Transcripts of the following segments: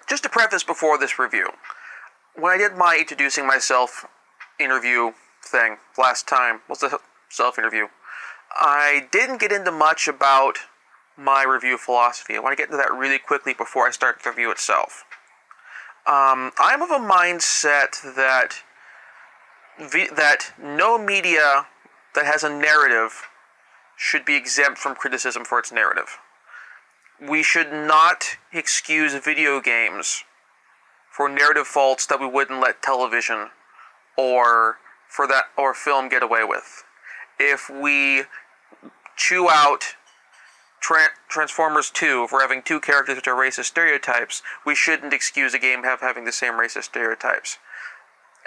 just to preface before this review, when I did my introducing myself interview thing last time, was the self-interview, I didn't get into much about my review philosophy. I want to get into that really quickly before I start the review itself. I'm of a mindset that no media that has a narrative should be exempt from criticism for its narrative. We should not excuse video games for narrative faults that we wouldn't let television or film get away with. If we chew out Transformers 2 for having two characters which are racist stereotypes, we shouldn't excuse a game having the same racist stereotypes.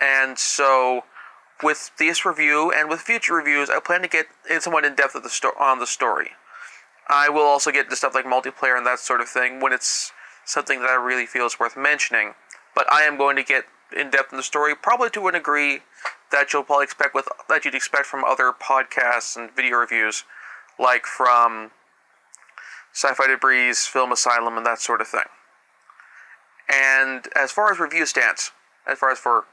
And so, with this review and with future reviews, I plan to get somewhat in depth on the story. I will also get into stuff like multiplayer and that sort of thing when it's something that I really feel is worth mentioning. But I am going to get in depth in the story, probably to a degree that you'd expect from other podcasts and video reviews, like from Sci-Fi Debris, Film Asylum, and that sort of thing. And as far as review stance, as far as for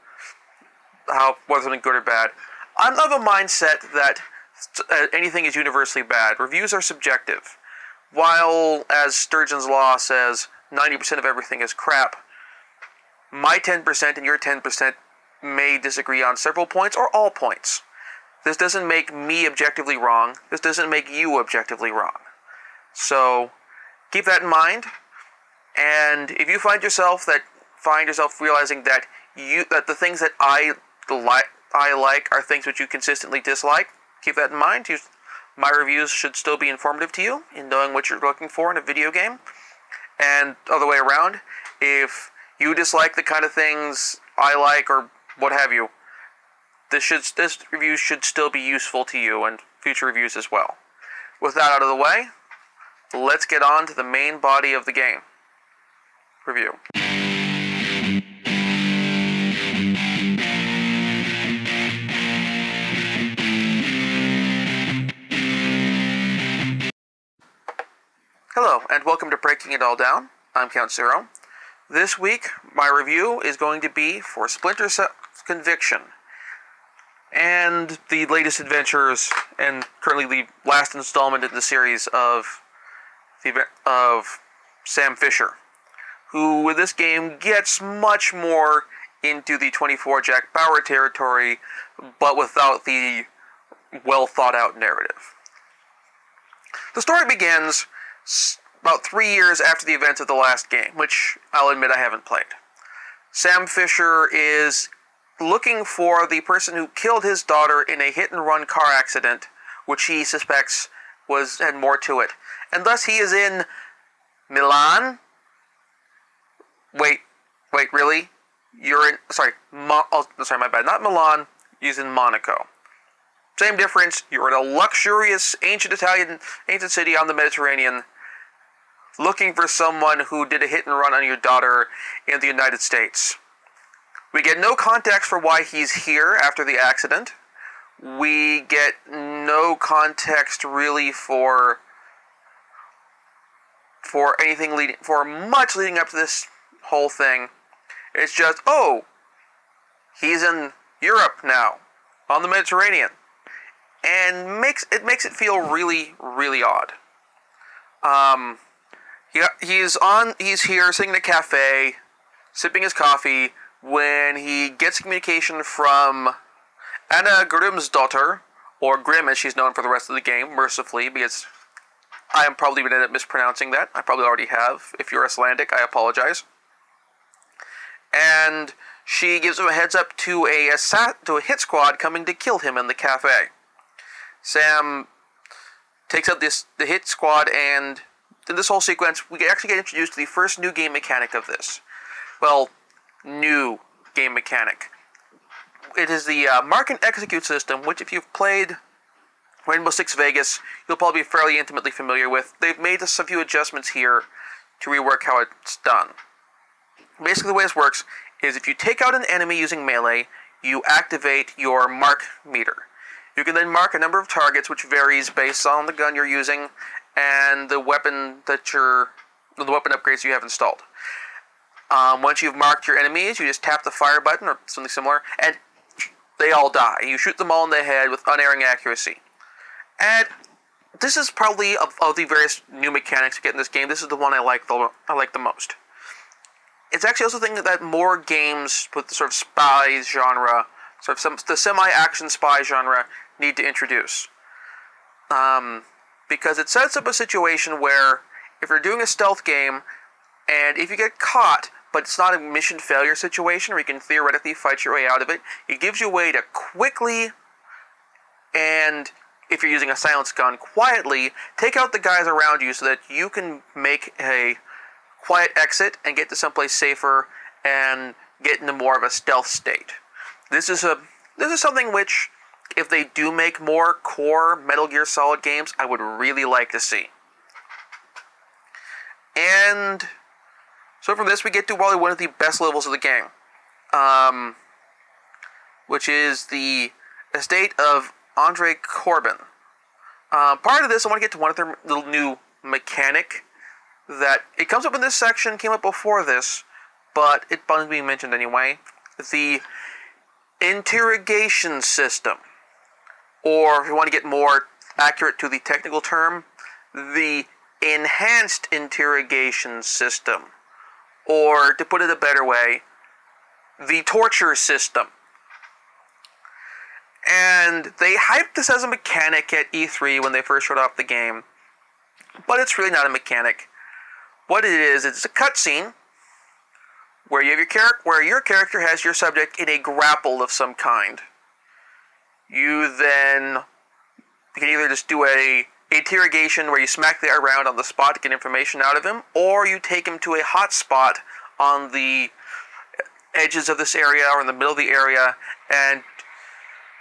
whether something good or bad, I'm of a mindset that anything is universally bad. Reviews are subjective. While, as Sturgeon's Law says, 90% of everything is crap, my 10% and your 10% may disagree on several points or all points. This doesn't make me objectively wrong. This doesn't make you objectively wrong. So, keep that in mind. And if you find yourself realizing that the things that I like are things which you consistently dislike, keep that in mind. My reviews should still be informative to you in knowing what you're looking for in a video game. And other way around, if you dislike the kind of things I like or what have you, this review should still be useful to you and future reviews as well. With that out of the way, let's get on to the main body of the game. Review. Hello, and welcome to Breaking It All Down. I'm Count Zero. This week, my review is going to be for Splinter Cell Conviction, and the latest adventures, and currently the last installment in the series of Sam Fisher, who with this game gets much more into the 24 Jack Bauer territory, but without the well thought out narrative. The story begins about 3 years after the events of the last game, which I'll admit I haven't played. Sam Fisher is looking for the person who killed his daughter in a hit-and-run car accident, which he suspects had more to it. And thus he is in Milan? Wait, really? Sorry, my bad. Not Milan, he's in Monaco. Same difference, you're in a luxurious, ancient city on the Mediterranean, looking for someone who did a hit-and-run on your daughter in the United States. We get no context for why he's here after the accident. We get no context really for much leading up to this whole thing. It's just, he's in Europe now, on the Mediterranean, and makes it feel really, really odd. He's here sitting in a cafe, sipping his coffee, when he gets communication from Anna Grimsdottir, or Grim as she's known for the rest of the game, mercifully, because I am probably going to end up mispronouncing that. I probably already have. If you're Icelandic, I apologize. And she gives him a heads up to a hit squad coming to kill him in the cafe. Sam takes out the hit squad, and in this whole sequence, we actually get introduced to the first new game mechanic of this. Well, new game mechanic. It is the mark and execute system, which if you've played Rainbow Six Vegas, you'll probably be fairly intimately familiar with. They've made a few adjustments here to rework how it's done. Basically, the way this works is if you take out an enemy using melee, you activate your mark meter. You can then mark a number of targets, which varies based on the gun you're using and the weapon upgrades you have installed. Once you've marked your enemies, you just tap the fire button or something similar, and they all die. You shoot them all in the head with unerring accuracy. And this is probably, of the various new mechanics you get in this game, this is the one I like the most. It's actually also thinking that more games with the sort of spy genre, the semi-action spy genre, need to introduce. Because it sets up a situation where if you're doing a stealth game, and if you get caught, but it's not a mission failure situation where you can theoretically fight your way out of it, it gives you a way to quickly, and if you're using a silence gun, quietly take out the guys around you so that you can make a quiet exit and get to someplace safer and get into more of a stealth state. This is something which, if they do make more core Metal Gear Solid games, I would really like to see. And so from this we get to probably one of the best levels of the game, which is the estate of Andre Corbin. Prior to this, I want to get to one other little new mechanic that it comes up in this section, came up before this, but it bugs being mentioned anyway. The interrogation system, or if you want to get more accurate to the technical term, the enhanced interrogation system, or to put it a better way, the torture system. And they hyped this as a mechanic at E3 when they first showed off the game, but it's really not a mechanic. What it is, it's a cutscene where you have your character has your subject in a grapple of some kind. You can either just do a interrogation where you smack the guy around on the spot to get information out of him, or you take him to a hot spot on the edges of this area or in the middle of the area, and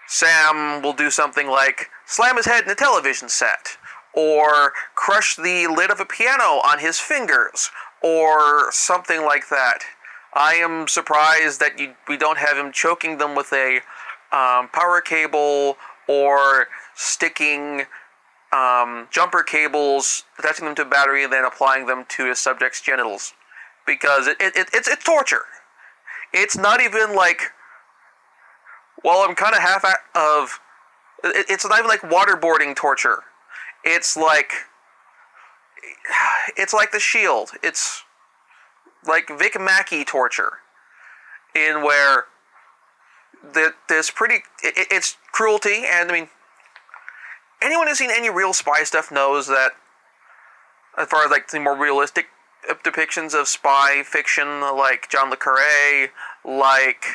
Sam will do something like slam his head in a television set, or crush the lid of a piano on his fingers, or something like that. I am surprised that we don't have him choking them with a power cable, or sticking jumper cables, attaching them to a battery, and then applying them to his subject's genitals. Because it's torture. It's not even like, well, I'm kind of it's not even like waterboarding torture. It's like The Shield. It's like Vic Mackey torture, in where it's cruelty, and I mean, anyone who's seen any real spy stuff knows that, as far as like the more realistic depictions of spy fiction, like John le Carré, like,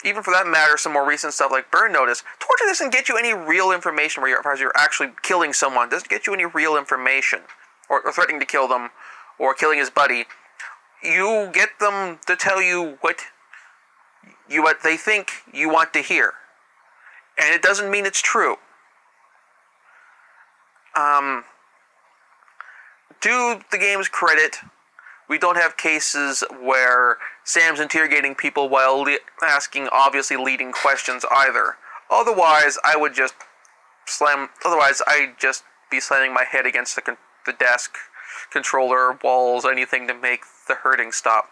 even for that matter, some more recent stuff like Burn Notice, torture doesn't get you any real information where you're actually killing someone. It doesn't get you any real information, or threatening to kill them, or killing his buddy. You get them to tell you what they think you want to hear. And it doesn't mean it's true. To the game's credit, we don't have cases where Sam's interrogating people while asking obviously leading questions either. Otherwise, I'd just be slamming my head against the desk, controller, walls, anything to make the hurting stop.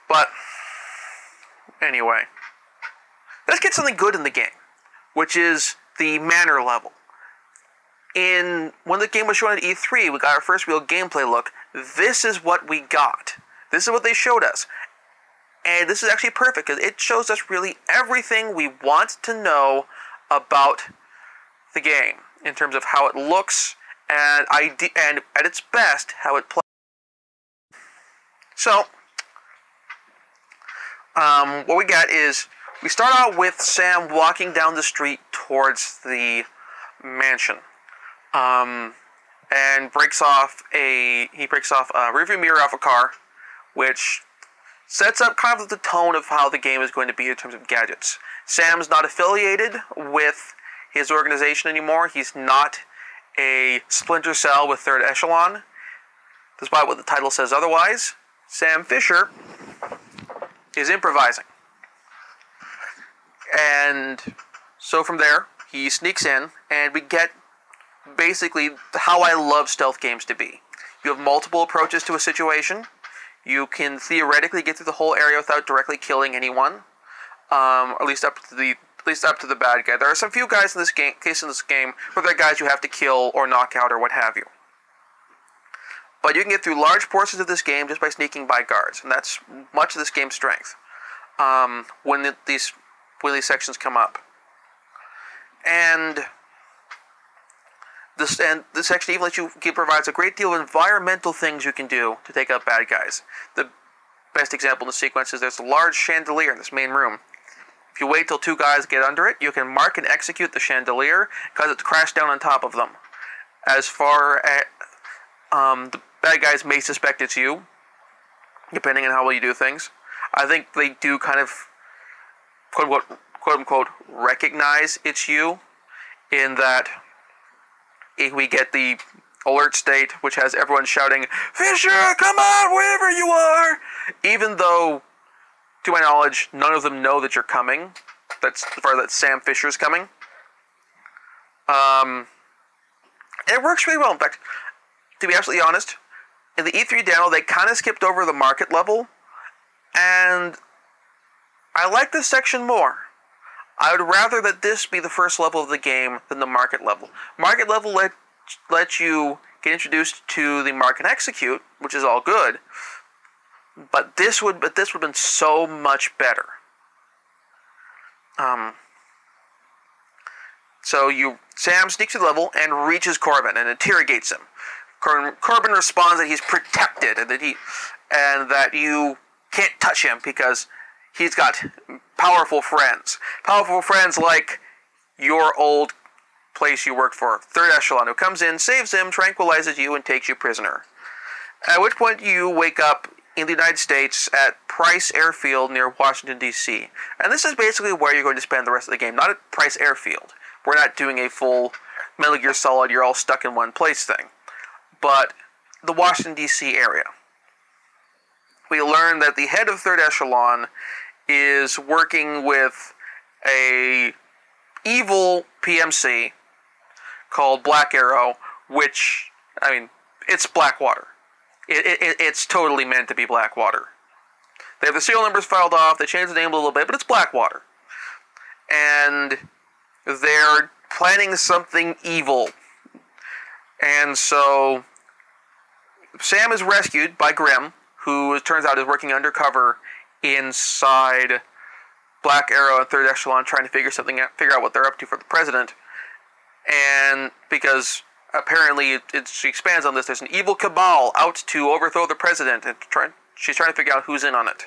But anyway, let's get something good in the game, which is the manner level. When the game was shown at E3, we got our first real gameplay look. This is what we got. This is what they showed us. And this is actually perfect, because it shows us really everything we want to know about the game, in terms of how it looks, and at its best, how it plays. So, what we got is, we start out with Sam walking down the street towards the mansion. And breaks off a rearview mirror off a car, which sets up kind of the tone of how the game is going to be in terms of gadgets. Sam's not affiliated with his organization anymore. He's not a Splinter Cell with Third Echelon, despite what the title says otherwise. Sam Fisher is improvising. And so from there, he sneaks in, and we get basically how I love stealth games to be. You have multiple approaches to a situation. You can theoretically get through the whole area without directly killing anyone, or at least up to the bad guy. There are some few guys in this game, where they're guys you have to kill or knock out or what have you. But you can get through large portions of this game just by sneaking by guards, and that's much of this game's strength. When these sections come up, and this section even provides a great deal of environmental things you can do to take out bad guys. The best example in the sequence is there's a large chandelier in this main room. If you wait till two guys get under it, you can mark and execute the chandelier because it's crashed down on top of them. As far as the bad guys may suspect it's you, depending on how well you do things. I think they do kind of quote unquote recognize it's you, in that we get the alert state, which has everyone shouting, "Fisher, come on, wherever you are!" Even though, to my knowledge, none of them know that you're coming. That Sam Fisher's coming. It works really well. In fact, to be absolutely honest, in the E3 demo, they kind of skipped over the market level, and I like this section more. I would rather that this be the first level of the game than the market level. Market level let you get introduced to the mark and execute, which is all good, but this would have been so much better. Sam sneaks to the level and reaches Corbin and interrogates him. Corbin responds that he's protected and that you can't touch him because he's got powerful friends. Powerful friends like your old place you worked for, Third Echelon, who comes in, saves him, tranquilizes you, and takes you prisoner. At which point you wake up in the United States at Price Airfield near Washington, D.C. And this is basically where you're going to spend the rest of the game, not at Price Airfield. We're not doing a full Metal Gear Solid, you're all stuck in one place thing. But the Washington, D.C. area. We learn that the head of Third Echelon is working with a evil PMC called Black Arrow, which, it's Blackwater. It's totally meant to be Blackwater. They have the serial numbers filed off, they changed the name a little bit, but it's Blackwater. And they're planning something evil. And so Sam is rescued by Grimm, who it turns out is working undercover inside Black Arrow and Third Echelon, trying to figure out what they're up to for the president. And because apparently she expands on this, there's an evil cabal out to overthrow the president, and she's trying to figure out who's in on it.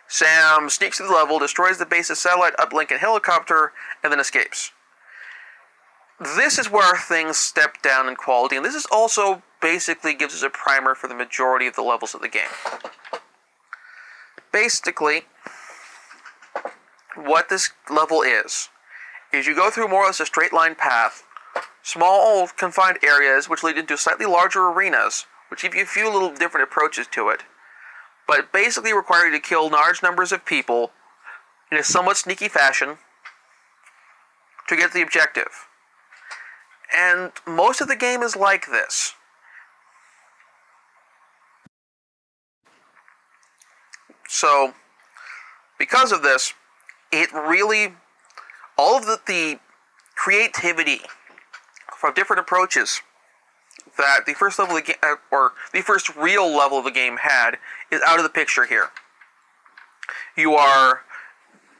Sam sneaks to the level, destroys the base's satellite uplink and helicopter, and then escapes. This is where things step down in quality, and this is also basically gives us a primer for the majority of the levels of the game. Basically, what this level is you go through more or less a straight line path, small confined areas which lead into slightly larger arenas, which give you a few little different approaches to it, but basically require you to kill large numbers of people in a somewhat sneaky fashion to get the objective. And most of the game is like this. So, because of this, it really, all of the creativity from different approaches that the first level of the game, or the first real level of the game had, is out of the picture here. You are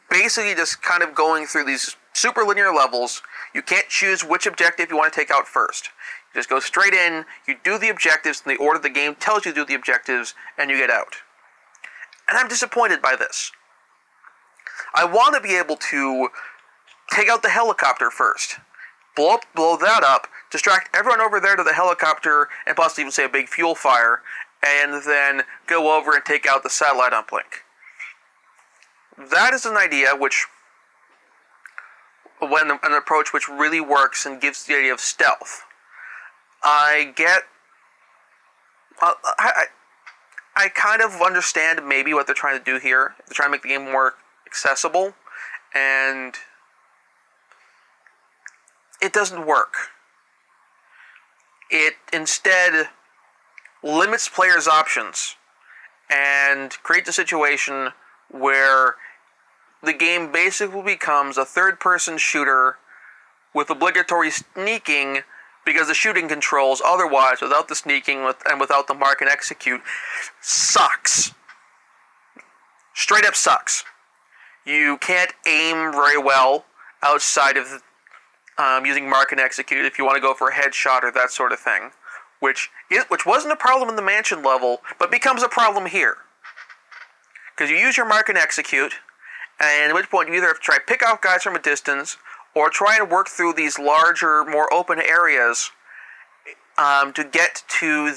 basically just kind of going through these super linear levels. You can't choose which objective you want to take out first. You just go straight in, you do the objectives in the order the game tells you to do the objectives, and you get out. And I'm disappointed by this. I want to be able to take out the helicopter first, blow that up, distract everyone over there to the helicopter, and possibly even say a big fuel fire, and then go over and take out the satellite uplink. That is an idea which, an approach which really works and gives the idea of stealth. I kind of understand maybe what they're trying to do here. They're trying to make the game more accessible, and it doesn't work. It instead limits players' options and creates a situation where the game basically becomes a third-person shooter with obligatory sneaking, because the shooting controls otherwise, without the sneaking and without the mark and execute, sucks. Straight up sucks. You can't aim very well outside of using mark and execute if you want to go for a headshot or that sort of thing, which wasn't a problem in the mansion level, but becomes a problem here. Because you use your mark and execute, and at which point you either have to try to pick off guys from a distance, or try and work through these larger, more open areas to get to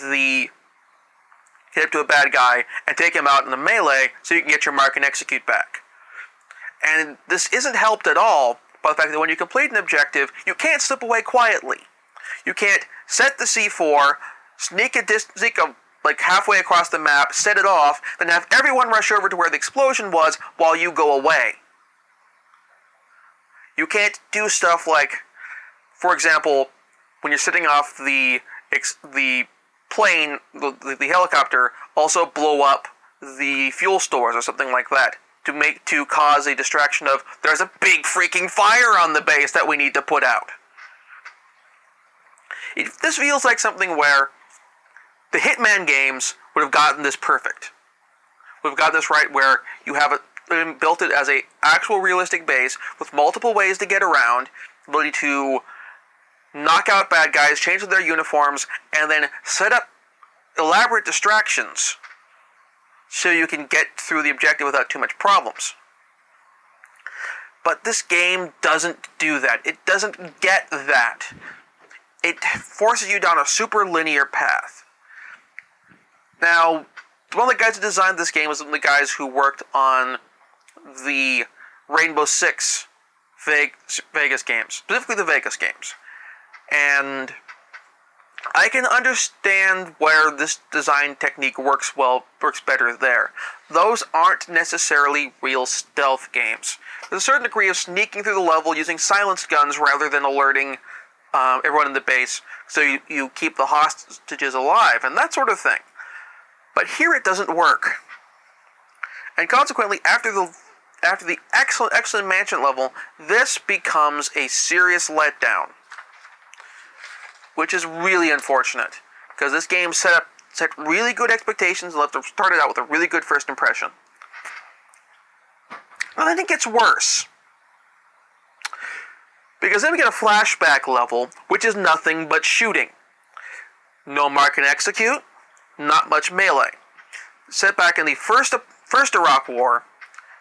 a bad guy and take him out in the melee so you can get your mark and execute back. And this isn't helped at all by the fact that when you complete an objective, you can't slip away quietly. You can't set the C4, sneak like halfway across the map, set it off, then have everyone rush over to where the explosion was while you go away. You can't do stuff like, for example, when you're sitting off the plane, the helicopter, also blow up the fuel stores or something like that to cause a distraction of, there's a big freaking fire on the base that we need to put out. This feels like something where the Hitman games would have gotten this perfect. We've got this right where you have built it as a actual realistic base with multiple ways to get around, ability to knock out bad guys, change their uniforms, and then set up elaborate distractions so you can get through the objective without too much problems. But this game doesn't do that. It doesn't get that. It forces you down a super linear path. Now, one of the guys who designed this game was one of the guys who worked on the Rainbow Six Vegas games, specifically the Vegas games. And I can understand where this design technique works better there. Those aren't necessarily real stealth games. There's a certain degree of sneaking through the level using silenced guns rather than alerting everyone in the base, so you keep the hostages alive, and that sort of thing. But here it doesn't work. And consequently, after the excellent mansion level, this becomes a serious letdown, which is really unfortunate, because this game set really good expectations and started out with a really good first impression. And then it gets worse, because then we get a flashback level, which is nothing but shooting. No mark and execute, not much melee. Set back in the first Iraq War,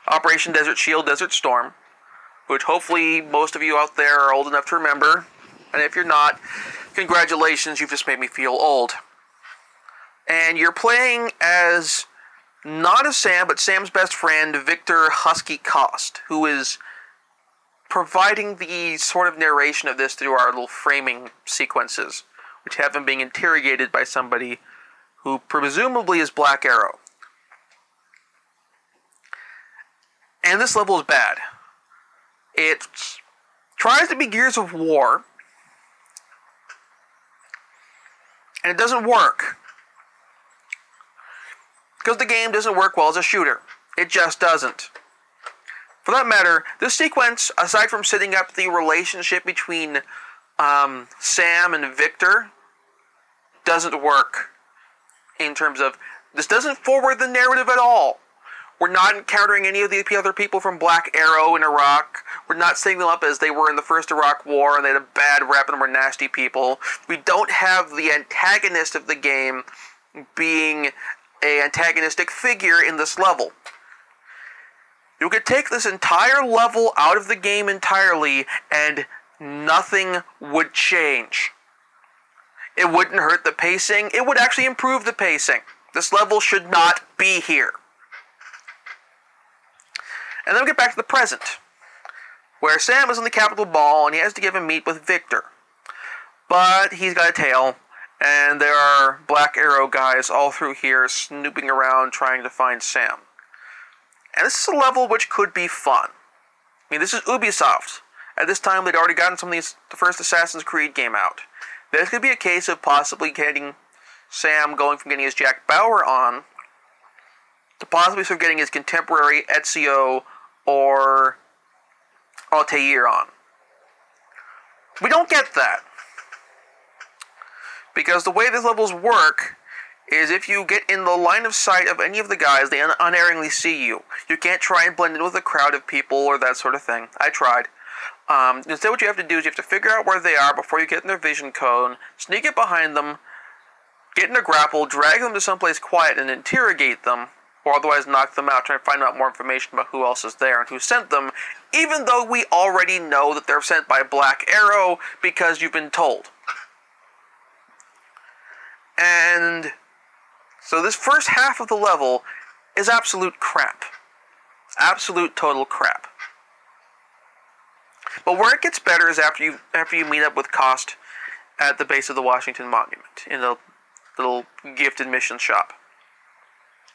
Operation Desert Shield, Desert Storm, which hopefully most of you out there are old enough to remember, and if you're not, congratulations, you've just made me feel old. And you're playing as, not as Sam, but Sam's best friend, Victor Husky Cost, who is providing the sort of narration of this through our little framing sequences, which have him being interrogated by somebody who presumably is Black Arrow. And this level is bad. It tries to be Gears of War, and it doesn't work. Because the game doesn't work well as a shooter. It just doesn't. For that matter, this sequence, aside from setting up the relationship between Sam and Victor, doesn't work. In terms of, this doesn't forward the narrative at all. We're not encountering any of the other people from Black Arrow in Iraq. We're not setting them up as they were in the first Iraq War and they had a bad rep and were nasty people. We don't have the antagonist of the game being an antagonistic figure in this level. You could take this entire level out of the game entirely and nothing would change. It wouldn't hurt the pacing. It would actually improve the pacing. This level should not be here. And then we get back to the present, where Sam is in the Capitol Ball and he has to give a meet with Victor. But he's got a tail, and there are Black Arrow guys all through here snooping around trying to find Sam. And this is a level which could be fun. I mean, this is Ubisoft. At this time, they'd already gotten the first Assassin's Creed game out. This could be a case of possibly getting Sam going from getting his Jack Bauer on to possibly sort of getting his contemporary Ezio or Altair on. We don't get that. Because the way these levels work is if you get in the line of sight of any of the guys, they unerringly see you. You can't try and blend in with a crowd of people or that sort of thing. I tried. Instead, what you have to do is you have to figure out where they are before you get in their vision cone, sneak it behind them, get in a grapple, drag them to someplace quiet, and interrogate them, or otherwise knock them out, trying to find out more information about who else is there and who sent them, even though we already know that they're sent by Black Arrow because you've been told. And so this first half of the level is absolute crap. Absolute total crap. But where it gets better is after you meet up with Cost at the base of the Washington Monument in the little gift admission shop.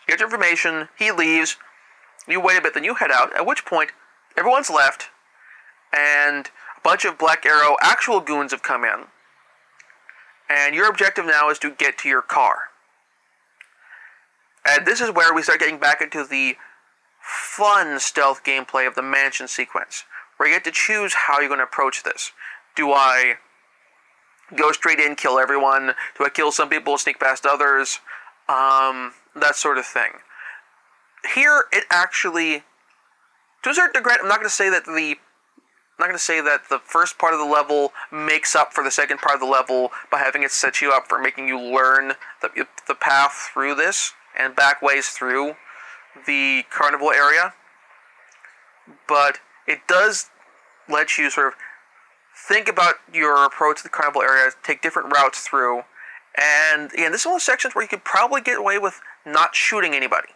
You get your information, he leaves, you wait a bit, then you head out, at which point everyone's left, and a bunch of Black Arrow actual goons have come in. And your objective now is to get to your car. And this is where we start getting back into the fun stealth gameplay of the mansion sequence, where you get to choose how you're going to approach this. Do I go straight in, kill everyone? Do I kill some people, sneak past others? That sort of thing. Here, it actually, to a certain degree, I'm not going to say that the first part of the level makes up for the second part of the level by having it set you up for making you learn the path through this and back ways through the carnival area. But it does let you sort of think about your approach to the carnival area, take different routes through, and again, this is one of the sections where you could probably get away with not shooting anybody,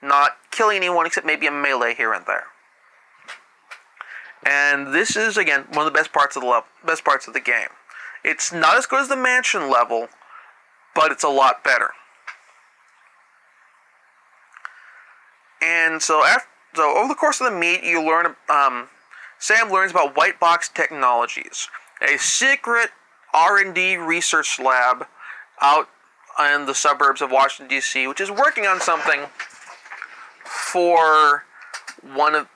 not killing anyone except maybe a melee here and there. And this is, again, one of the best parts of the game. It's not as good as the mansion level, but it's a lot better. And so over the course of the meet, you learn. Sam learns about White Box Technologies, a secret R&D research lab out in the suburbs of Washington, D.C., which is working on something for one of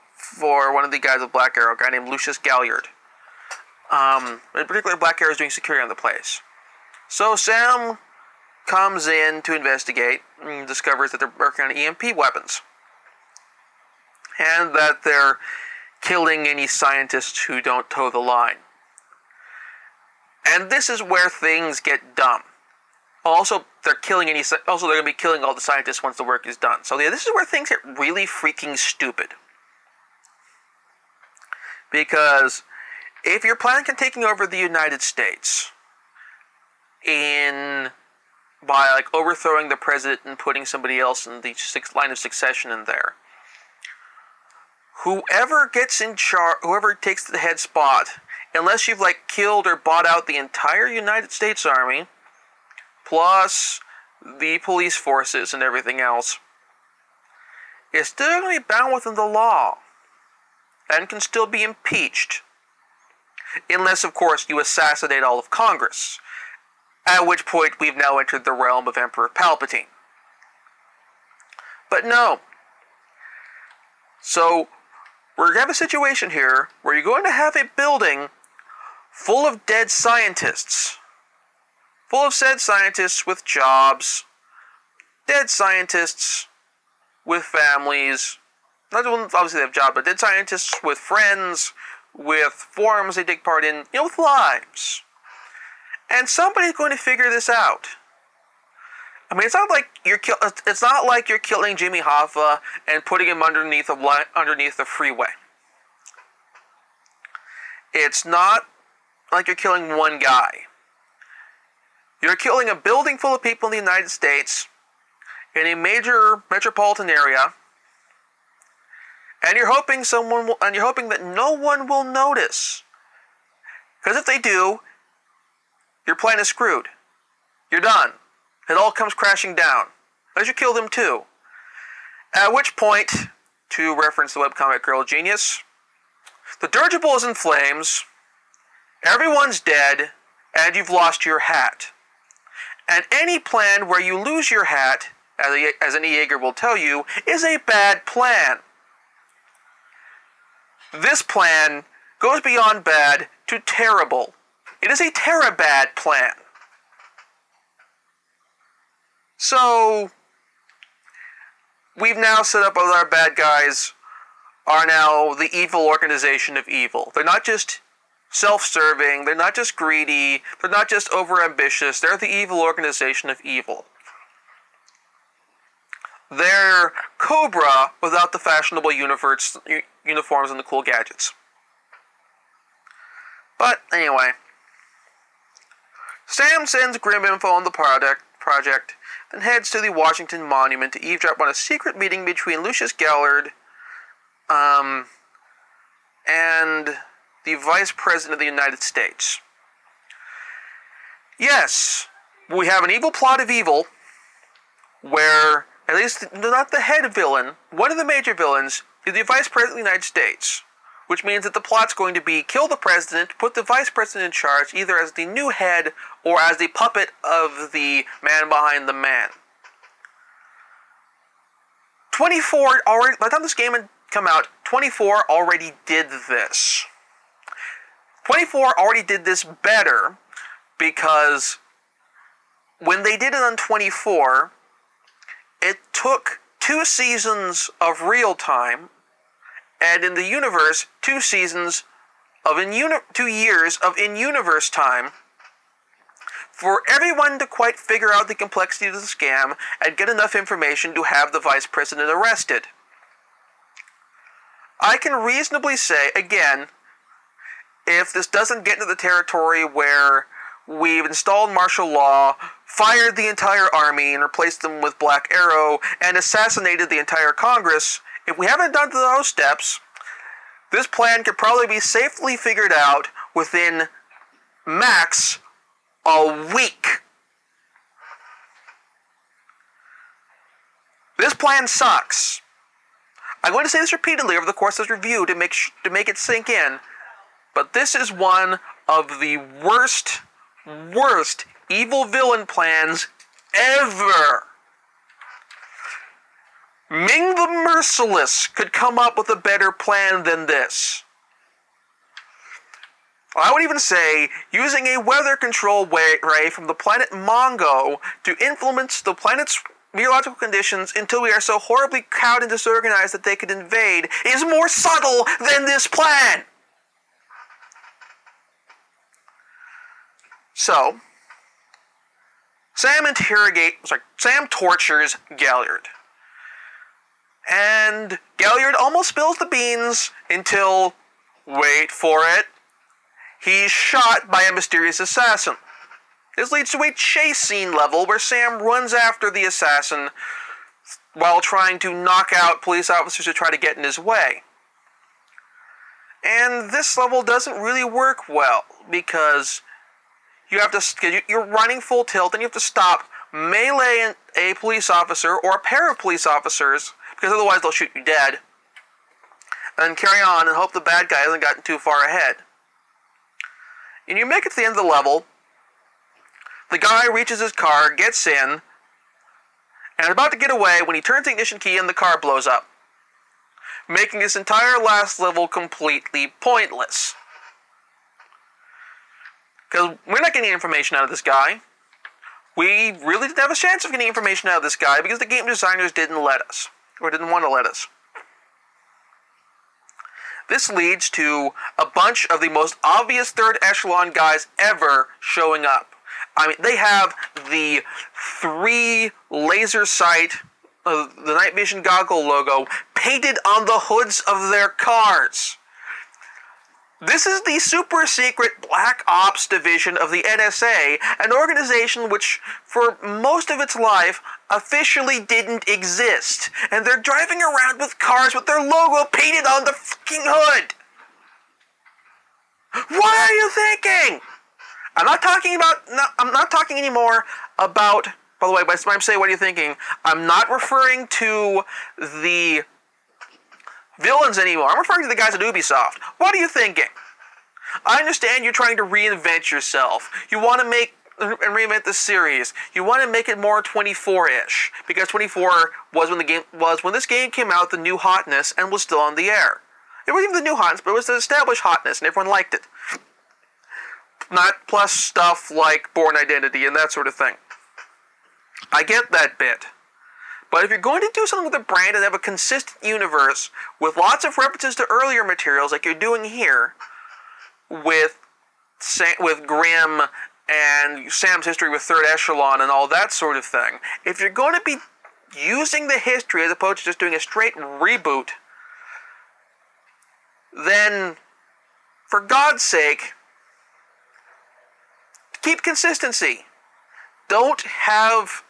the guys of Black Arrow, a guy named Lucius Galliard. In particular, Black Arrow is doing security on the place. So Sam comes in to investigate and discovers that they're working on EMP weapons. And that they're killing any scientists who don't toe the line. And this is where things get dumb. Also, they're going to be killing all the scientists once the work is done. So yeah, this is where things get really freaking stupid. Because if you're planning on taking over the United States by overthrowing the president and putting somebody else in the line of succession in there, whoever gets in charge, whoever takes the head spot, unless you've killed or bought out the entire United States Army, plus the police forces and everything else, is still going to be bound within the law and can still be impeached. Unless, of course, you assassinate all of Congress, at which point we've now entered the realm of Emperor Palpatine. But no. So, we're going to have a situation here where you're going to have a building full of dead scientists. Full of said scientists with jobs, dead scientists with families, not obviously they have jobs, but dead scientists with friends, with forums they take part in, with lives. And somebody's going to figure this out. I mean, it's not like you're killing Jimmy Hoffa and putting him underneath the freeway. It's not like you're killing one guy. You're killing a building full of people in the United States in a major metropolitan area, and you're hoping that no one will notice. Because if they do, your plan is screwed. You're done. It all comes crashing down. Unless you kill them too. At which point, to reference the webcomic Girl Genius, the dirigible is in flames, everyone's dead, and you've lost your hat. And any plan where you lose your hat, as any Jaeger will tell you, is a bad plan. This plan goes beyond bad to terrible. It is a terabad plan. So, we've now set up all our bad guys are now the evil organization of evil. They're not just self-serving, they're not just greedy, they're not just overambitious, they're the evil organization of evil. They're Cobra without the fashionable uniforms and the cool gadgets. But anyway, Sam sends grim info on the project, then heads to the Washington Monument to eavesdrop on a secret meeting between Lucius Gallard and the Vice President of the United States. Yes, we have an evil plot of evil where, at least not the head villain, one of the major villains is the Vice President of the United States, which means that the plot's going to be kill the President, put the Vice President in charge, either as the new head or as the puppet of the man behind the man. 24 already, by the time this game had come out, 24 already did this. 24 already did this better because when they did it on 24, it took 2 seasons of real time, and in the universe, 2 seasons of 2 years of in-universe time for everyone to quite figure out the complexity of the scam and get enough information to have the Vice President arrested. I can reasonably say, again, if this doesn't get into the territory where we've installed martial law, fired the entire army and replaced them with Black Arrow, and assassinated the entire Congress, if we haven't done those steps, this plan could probably be safely figured out within max a week. This plan sucks. I'm going to say this repeatedly over the course of this review to make it sink in, but this is one of the worst evil villain plans ever. Ming the Merciless could come up with a better plan than this. I would even say using a weather control ray from the planet Mongo to influence the planet's meteorological conditions until we are so horribly cowed and disorganized that they could invade is more subtle than this plan. So, Sam tortures Galliard. And Galliard almost spills the beans until, wait for it, he's shot by a mysterious assassin. This leads to a chase scene level where Sam runs after the assassin while trying to knock out police officers who try to get in his way. And this level doesn't really work well because you're running full tilt and you have to stop, melee a police officer or a pair of police officers, because otherwise they'll shoot you dead, and carry on and hope the bad guy hasn't gotten too far ahead. And you make it to the end of the level, the guy reaches his car, gets in, and is about to get away when he turns the ignition key and the car blows up, making this entire last level completely pointless. Because we're not getting information out of this guy. We really didn't have a chance of getting information out of this guy because the game designers didn't let us, or didn't want to let us. This leads to a bunch of the most obvious third echelon guys ever showing up. I mean, they have the 3 laser sight, the night vision goggle logo painted on the hoods of their cars. This is the super secret Black Ops division of the NSA, an organization which, for most of its life, officially didn't exist. And they're driving around with cars with their logo painted on the fucking hood. What are you thinking? I'm not talking anymore about, by the way, by the time I say what are you thinking, I'm not referring to the villains anymore. I'm referring to the guys at Ubisoft. What are you thinking? I understand you're trying to reinvent yourself. You want to make reinvent the series. You want to make it more 24-ish, because 24 was when this game came out, the new hotness, and was still on the air. It wasn't even the new hotness, but it was the established hotness, and everyone liked it. Not plus stuff like Bourne Identity and that sort of thing. I get that bit. But if you're going to do something with a brand and have a consistent universe with lots of references to earlier materials like you're doing here with Grimm and Sam's history with Third Echelon and all that sort of thing, if you're going to be using the history as opposed to just doing a straight reboot, then, for God's sake, keep consistency. Don't have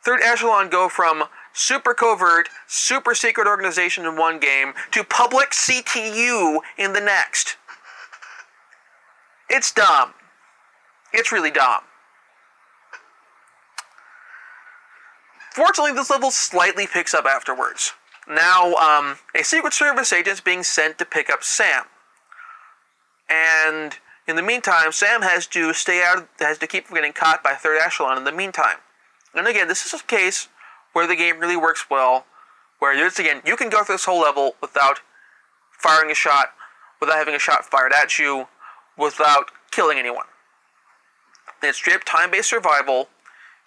Third Echelon go from super covert, super secret organization in one game to public CTU in the next. It's dumb. It's really dumb. Fortunately, this level slightly picks up afterwards. Now, a Secret Service agent is being sent to pick up Sam. And in the meantime, Sam has to keep from getting caught by Third Echelon in the meantime. And again, this is a case where the game really works well, where you can go through this whole level without firing a shot, without having a shot fired at you, without killing anyone. And it's straight time-based survival.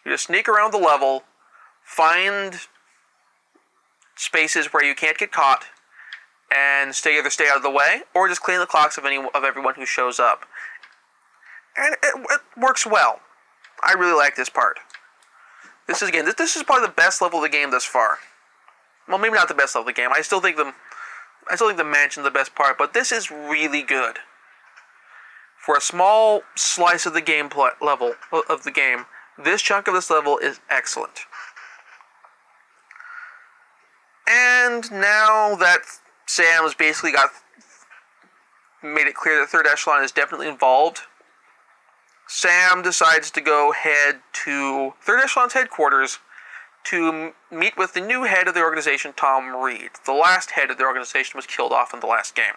You just sneak around the level, find spaces where you can't get caught, and either stay out of the way, or just clean the clocks of everyone who shows up. And it works well. I really like this part. This is probably the best level of the game thus far. Well, maybe not the best level of the game. I still think the mansion's the best part, but this is really good. For a small slice of the level of the game, this chunk of this level is excellent. And now that Sam's basically made it clear that Third Echelon is definitely involved, Sam decides to go head to Third Echelon's headquarters to meet with the new head of the organization, Tom Reed. The last head of the organization was killed off in the last game.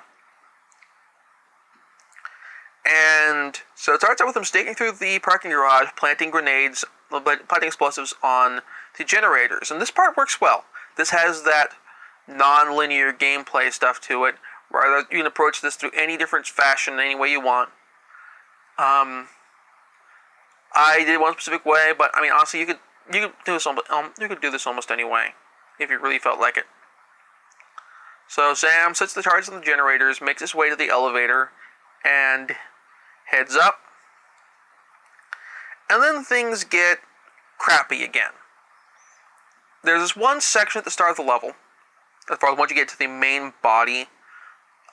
And so it starts out with him staking through the parking garage, planting explosives on the generators. And this part works well. This has that non-linear gameplay stuff to it, where you can approach this through any different fashion, any way you want. I did one specific way, but I mean, honestly, you could do this almost any way if you really felt like it. So Sam sets the charges on the generators, makes his way to the elevator, and heads up. And then things get crappy again. There's this one section at the start of the level, as far as once you get to the main body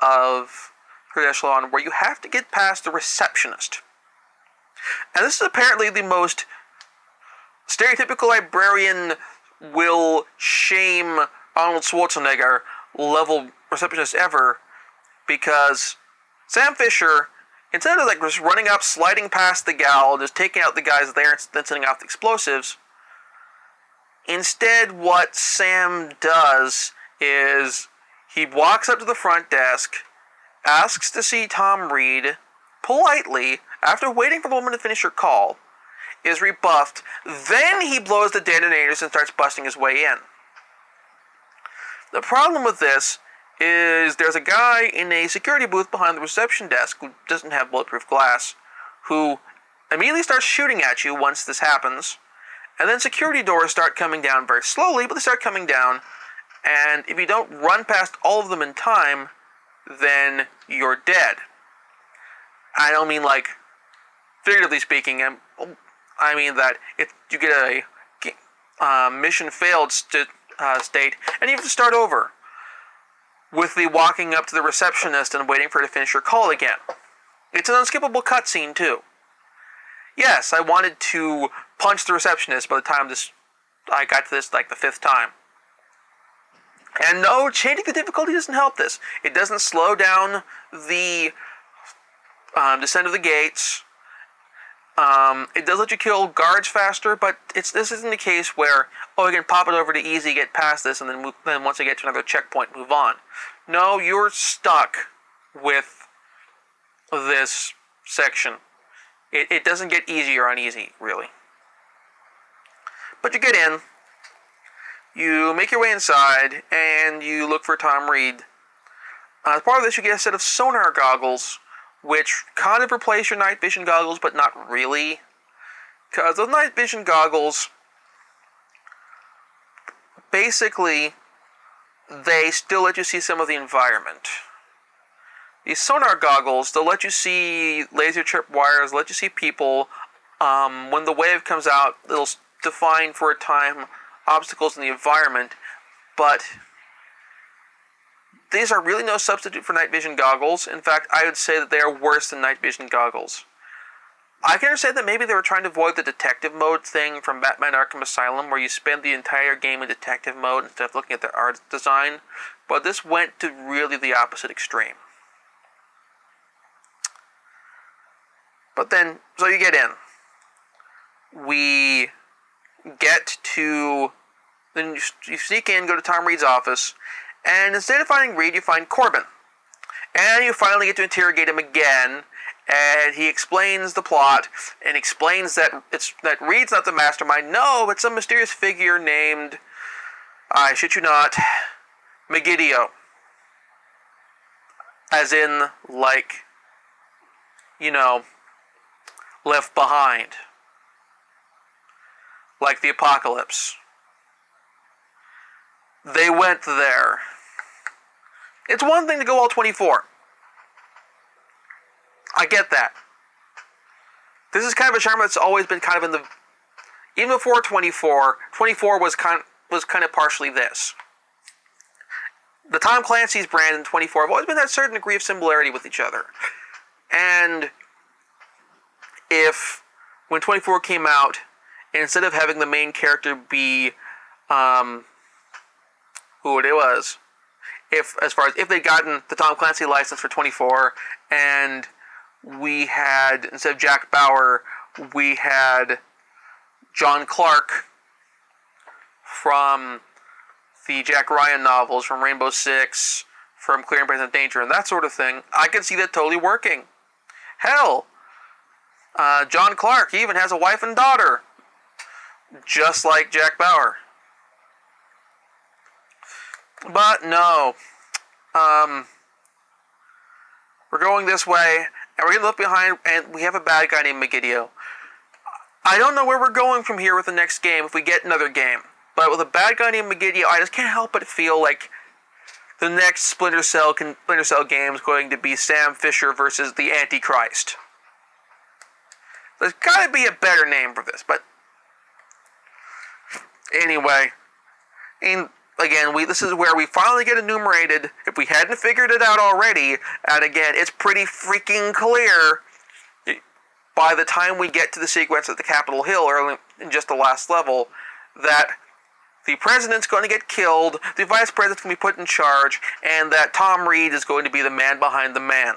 of Third Echelon, where you have to get past the receptionist. And this is apparently the most stereotypical librarian will shame Arnold Schwarzenegger level receptionist ever, because Sam Fisher, instead of just running up, sliding past the gal, just taking out the guys there and then setting off the explosives, instead what Sam does is he walks up to the front desk, asks to see Tom Reed, politely, after waiting for the woman to finish her call, is rebuffed, then he blows the detonators and starts busting his way in. The problem with this is there's a guy in a security booth behind the reception desk who doesn't have bulletproof glass, who immediately starts shooting at you once this happens, and then security doors start coming down very slowly, but they start coming down, and if you don't run past all of them in time, then you're dead. I don't mean figuratively speaking, I mean that if you get a mission failed state, and you have to start over with the walking up to the receptionist and waiting for her to finish her call again. It's an unskippable cutscene too. Yes, I wanted to punch the receptionist by the time I got to this the fifth time. And no, changing the difficulty doesn't help this. It doesn't slow down the descent of the gates. It does let you kill guards faster, but this isn't the case where, you can pop it over to easy, get past this, and then once I get to another checkpoint, move on. No, you're stuck with this section. It doesn't get easy or uneasy, really. But you get in, you make your way inside, and you look for Tom Reed. As part of this, you get a set of sonar goggles, which kind of replace your night vision goggles, but not really. Because those night vision goggles, basically, they still let you see some of the environment. These sonar goggles, they'll let you see laser trip wires, let you see people. When the wave comes out, it'll define for a time obstacles in the environment, but these are really no substitute for night vision goggles. In fact, I would say that they are worse than night vision goggles. I can understand that maybe they were trying to avoid the detective mode thing from Batman Arkham Asylum, where you spend the entire game in detective mode instead of looking at the art design, but this went to really the opposite extreme. But then, so you get in. We get to, then you sneak in, go to Tom Reed's office, and instead of finding Reed, you find Corbin. And you finally get to interrogate him again, and he explains the plot, and explains that Reed's not the mastermind. No, it's some mysterious figure named, I shit you not, Megiddo. As in, like, you know, Left Behind. Like the apocalypse. They went there. It's one thing to go all 24. I get that. This is kind of a genre that's always been kind of in the... Even before 24, 24 was kind of partially this. The Tom Clancy's brand and 24 have always been that certain degree of similarity with each other. And when 24 came out, instead of having the main character be who it was, if they'd gotten the Tom Clancy license for 24, and we had, instead of Jack Bauer, we had John Clark from the Jack Ryan novels, from Rainbow Six, from Clear and Present Danger, and that sort of thing, I could see that totally working. Hell, John Clark, he even has a wife and daughter, just like Jack Bauer. But no, we're going this way, and we're going to look behind, and we have a bad guy named Megiddo. I don't know where we're going from here with the next game, if we get another game. But with a bad guy named Megiddo, I just can't help but feel like the next Splinter Cell game is going to be Sam Fisher versus the Antichrist. There's got to be a better name for this, but anyway, and again, this is where we finally get enumerated, if we hadn't figured it out already, and again, it's pretty freaking clear by the time we get to the sequence at the Capitol Hill, early in just the last level, that the president's going to get killed, the vice president's going to be put in charge, and that Tom Reed is going to be the man behind the man.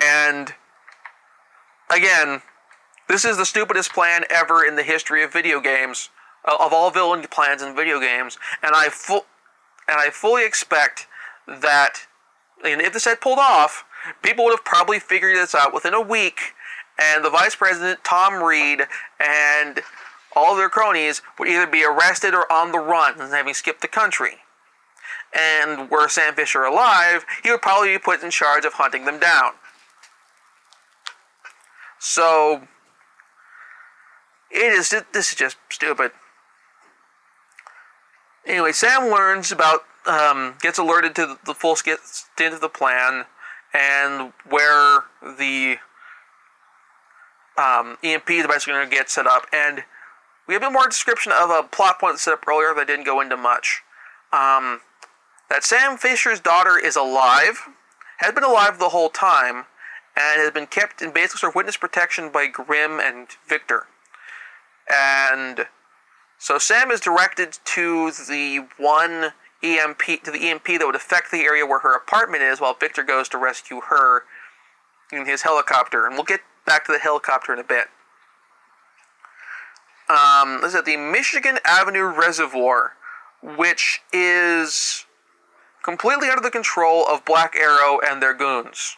And again, this is the stupidest plan ever in the history of video games, of all villain plans in video games, and I fully expect that, and if this had pulled off, people would have probably figured this out within a week, and the vice president, Tom Reed, and all their cronies would either be arrested or on the run, having skipped the country. And were Sam Fisher alive, he would probably be put in charge of hunting them down. So, this is just stupid. Anyway, Sam learns about, gets alerted to the full extent of the plan, and where the EMP is basically going to get set up, and we have a bit more description of a plot point set up earlier that didn't go into much. That Sam Fisher's daughter is alive, has been alive the whole time, and has been kept in basically sort of witness protection by Grimm and Victor. And so Sam is directed to the EMP that would affect the area where her apartment is, while Victor goes to rescue her in his helicopter. And we'll get back to the helicopter in a bit. This is at the Michigan Avenue Reservoir, which is completely under the control of Black Arrow and their goons.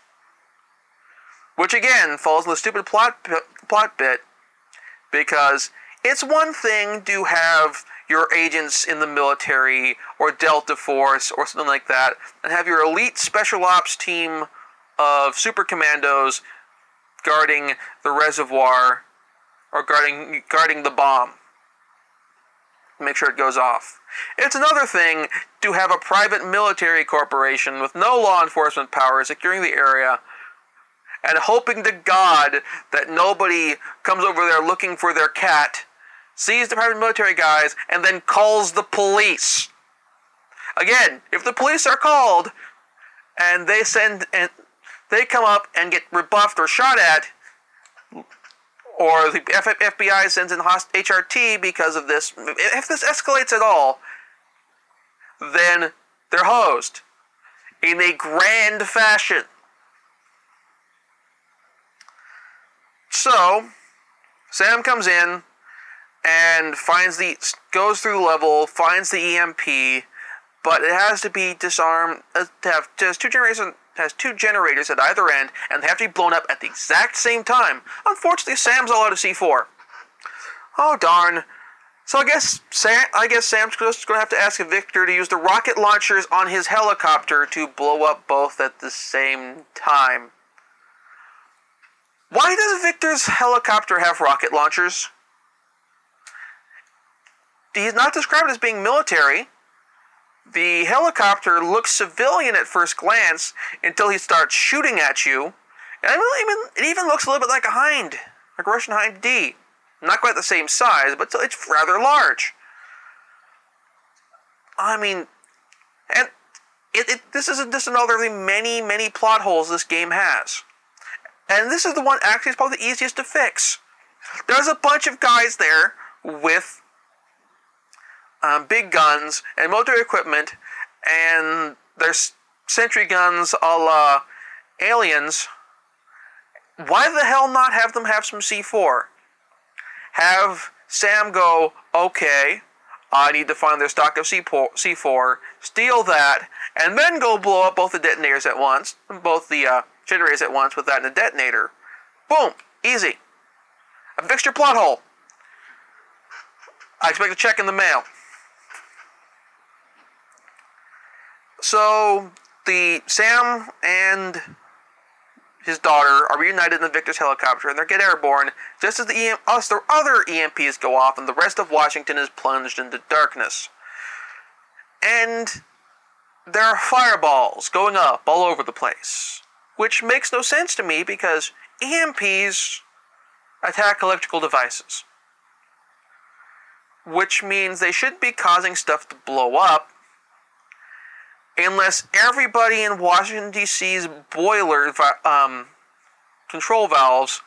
Which again falls in the stupid plot bit, because it's one thing to have your agents in the military or Delta Force or something like that, and have your elite special ops team of super commandos guarding the reservoir or guarding the bomb. Make sure it goes off. It's another thing to have a private military corporation with no law enforcement powers securing the area and hoping to God that nobody comes over there looking for their cat, sees the private military guys, and then calls the police. Again, if the police are called and they come up and get rebuffed or shot at, or the FBI sends in HRT because of this, if this escalates at all, then they're hosed in a grand fashion. So, Sam comes in and goes through the level, finds the EMP, but it has to be disarmed, has two generators at either end, and they have to be blown up at the exact same time. Unfortunately, Sam's all out of C4. Oh, darn. So I guess Sam's just going to have to ask Victor to use the rocket launchers on his helicopter to blow up both at the same time. Why does Victor's helicopter have rocket launchers? He's not described as being military. The helicopter looks civilian at first glance until he starts shooting at you. And it even looks a little bit like a Hind, like a Russian Hind D. Not quite the same size, but it's rather large. I mean, and this is just another of the many, many plot holes this game has. And this is the one actually is probably the easiest to fix. There's a bunch of guys there with big guns and military equipment, and there's sentry guns a la Aliens. Why the hell not have them have some C4? Have Sam go, okay, I need to find their stock of C4, steal that, and then go blow up both the detonators at once, both the generators at once with that and a detonator. Boom, easy. I fixed your plot hole. I expect a check in the mail. So, Sam and his daughter are reunited in the Victor's helicopter, and they get airborne just as the other EMPs go off, and the rest of Washington is plunged into darkness. And there are fireballs going up all over the place, which makes no sense to me because EMPs attack electrical devices, which means they shouldn't be causing stuff to blow up unless everybody in Washington, D.C.'s boiler control valves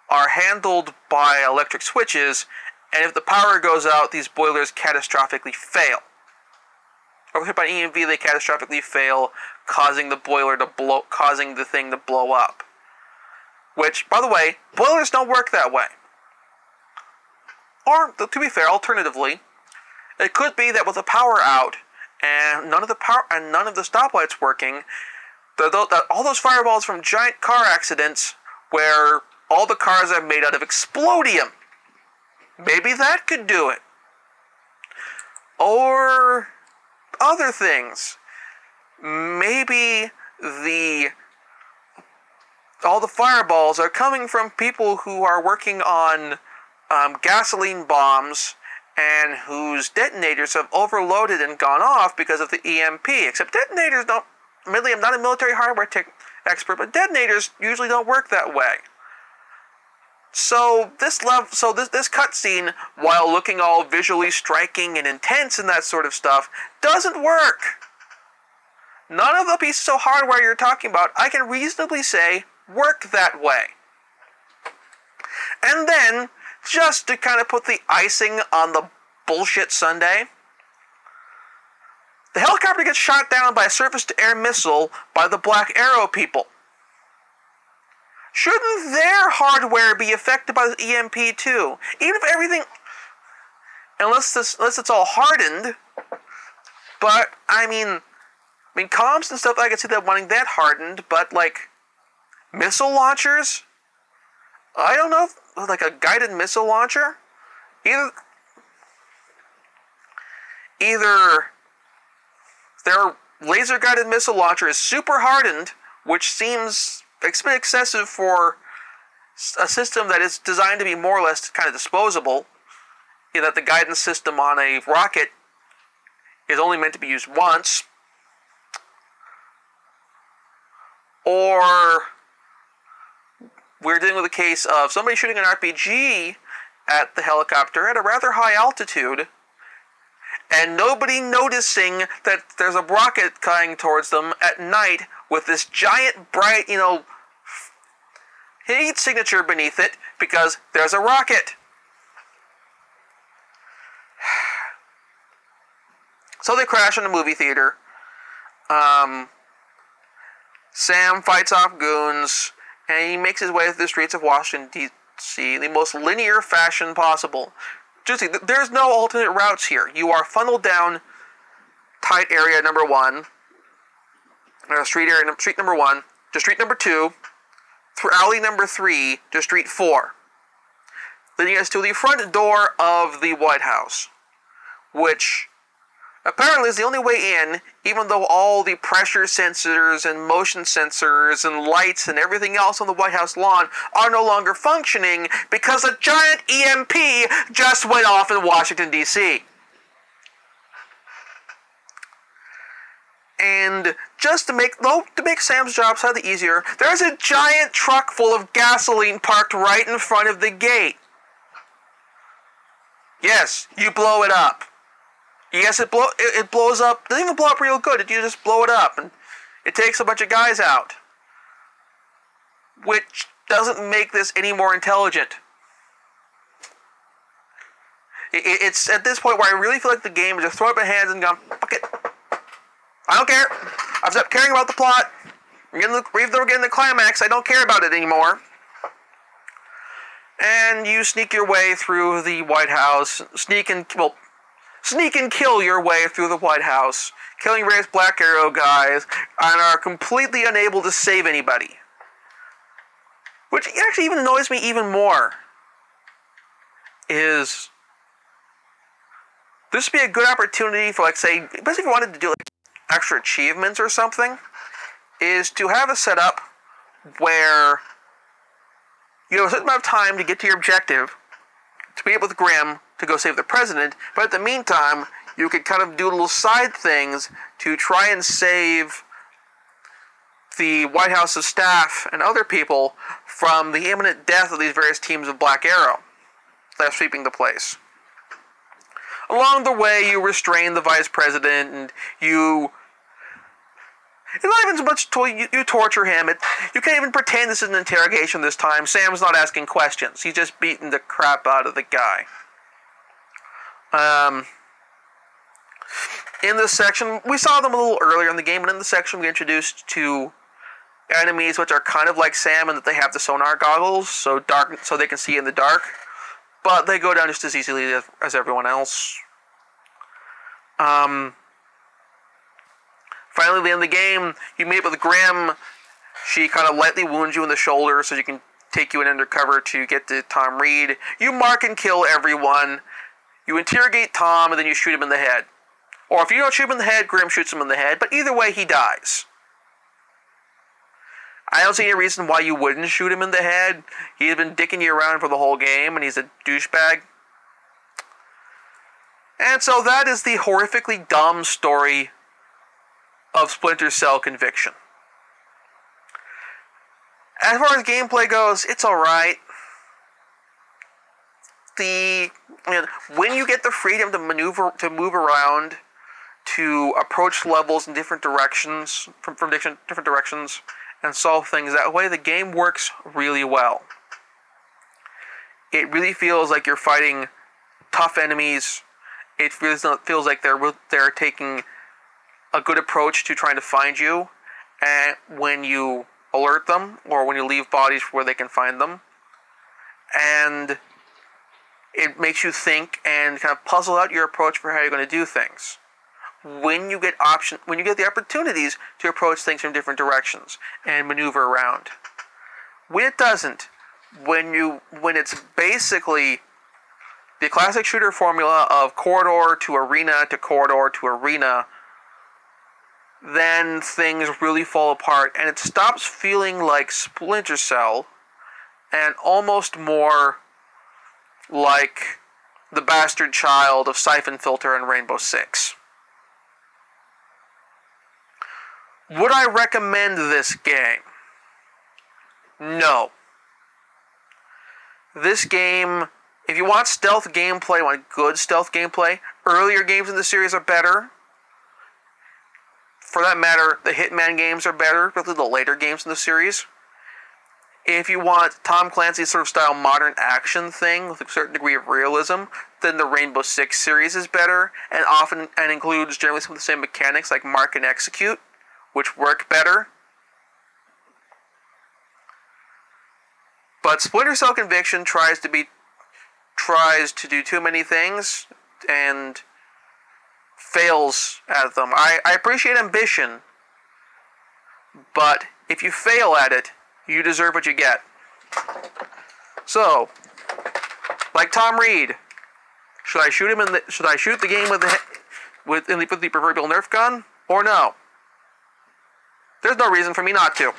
are handled by electric switches, and if the power goes out, these boilers catastrophically fail. Or if hit by an EMV, they catastrophically fail, causing the thing to blow up. Which, by the way, boilers don't work that way. Or, to be fair, alternatively, it could be that with the power out, and none of the stoplights working, all those fireballs from giant car accidents where all the cars are made out of explodium. Maybe that could do it. Or other things. Maybe all the fireballs are coming from people who are working on gasoline bombs and whose detonators have overloaded and gone off because of the EMP. Except detonators don't, admittedly, I'm not a military hardware expert, but detonators usually don't work that way. So this cutscene, while looking all visually striking and intense and that sort of stuff, doesn't work. None of the pieces of hardware you're talking about, I can reasonably say, work that way. And then, just to kind of put the icing on the bullshit sundae, the helicopter gets shot down by a surface-to-air missile by the Black Arrow people. Shouldn't their hardware be affected by the EMP too? Even if everything, unless it's all hardened. But I mean, comms and stuff, I can see that wanting that hardened. But like, Missile launchers? I don't know, like a guided missile launcher? Either their laser-guided missile launcher is super hardened, which seems excessive for a system that is designed to be more or less kind of disposable, in that the guidance system on a rocket is only meant to be used once, or we're dealing with a case of somebody shooting an RPG at the helicopter at a rather high altitude, and nobody noticing that there's a rocket coming towards them at night with this giant, bright, heat signature beneath it because there's a rocket. So they crash in a movie theater. Sam fights off goons, and he makes his way through the streets of Washington, D.C. in the most linear fashion possible. Just see, there's no alternate routes here. You are funneled down tight area number 1, street number 1, to street number 2, through alley number 3, to street 4, leading us to the front door of the White House, which apparently is the only way in, even though all the pressure sensors and motion sensors and lights and everything else on the White House lawn are no longer functioning because a giant EMP just went off in Washington, D.C. And just to make Sam's job slightly easier, there's a giant truck full of gasoline parked right in front of the gate. Yes, you blow it up. Yes, it blows up. It doesn't even blow up real good. You just blow it up, and it takes a bunch of guys out. Which doesn't make this any more intelligent. It's at this point where I really feel like the game is just throw up my hands and go, fuck it. I don't care. I've stopped caring about the plot. We're getting the climax. I don't care about it anymore. And you sneak your way through the White House. Sneak and kill your way through the White House, killing various Black Arrow guys, and are completely unable to save anybody. Which actually even annoys me even more. Is this would be a good opportunity for, like, say, especially if you wanted to do like extra achievements or something, is to have a setup where you have a certain amount of time to get to your objective, to meet up with Grimm to go save the president, but at the meantime, you could kind of do little side things to try and save the White House's staff and other people from the imminent death of these various teams of Black Arrow that are sweeping the place. Along the way, you restrain the vice president, and it's not even so much you torture him. You can't even pretend this is an interrogation this time. Sam's not asking questions. He's just beating the crap out of the guy. In this section, we saw them a little earlier in the game, and in this section we introduced to enemies which are kind of like Sam in that they have the sonar goggles, so they can see in the dark, but they go down just as easily as everyone else. Finally, at the end of the game, you meet up with Grimm. She kind of lightly wounds you in the shoulder so she can take you in undercover to get to Tom Reed. You mark and kill everyone. You interrogate Tom, and then you shoot him in the head. Or if you don't shoot him in the head, Grimm shoots him in the head, but either way, he dies. I don't see any reason why you wouldn't shoot him in the head. He's been dicking you around for the whole game, and he's a douchebag. And so that is the horrifically dumb story of Splinter Cell Conviction. As far as gameplay goes, it's alright. When you get the freedom to move around, to approach levels in different directions, from different directions, and solve things that way, the game works really well. It really feels like you're fighting tough enemies. It feels like they're taking a good approach to trying to find you, and when you alert them, or when you leave bodies where they can find them. And it makes you think and kind of puzzle out your approach for how you're going to do things. When you get the opportunities to approach things from different directions and maneuver around. When it doesn't, when it's basically the classic shooter formula of corridor to arena to corridor to arena, then things really fall apart, and it stops feeling like Splinter Cell and almost more like the bastard child of Siphon Filter and Rainbow Six. Would I recommend this game? No. This game, if you want stealth gameplay, want good stealth gameplay, earlier games in the series are better. For that matter, the Hitman games are better, particularly the later games in the series. If you want Tom Clancy's sort of style modern action thing with a certain degree of realism, then the Rainbow Six series is better, and often includes generally some of the same mechanics like mark and execute, which work better. But Splinter Cell Conviction tries to do too many things and fails at them. I appreciate ambition, but if you fail at it, you deserve what you get. So, like Tom Reed, should I shoot the game with the proverbial Nerf gun or no? There's no reason for me not to.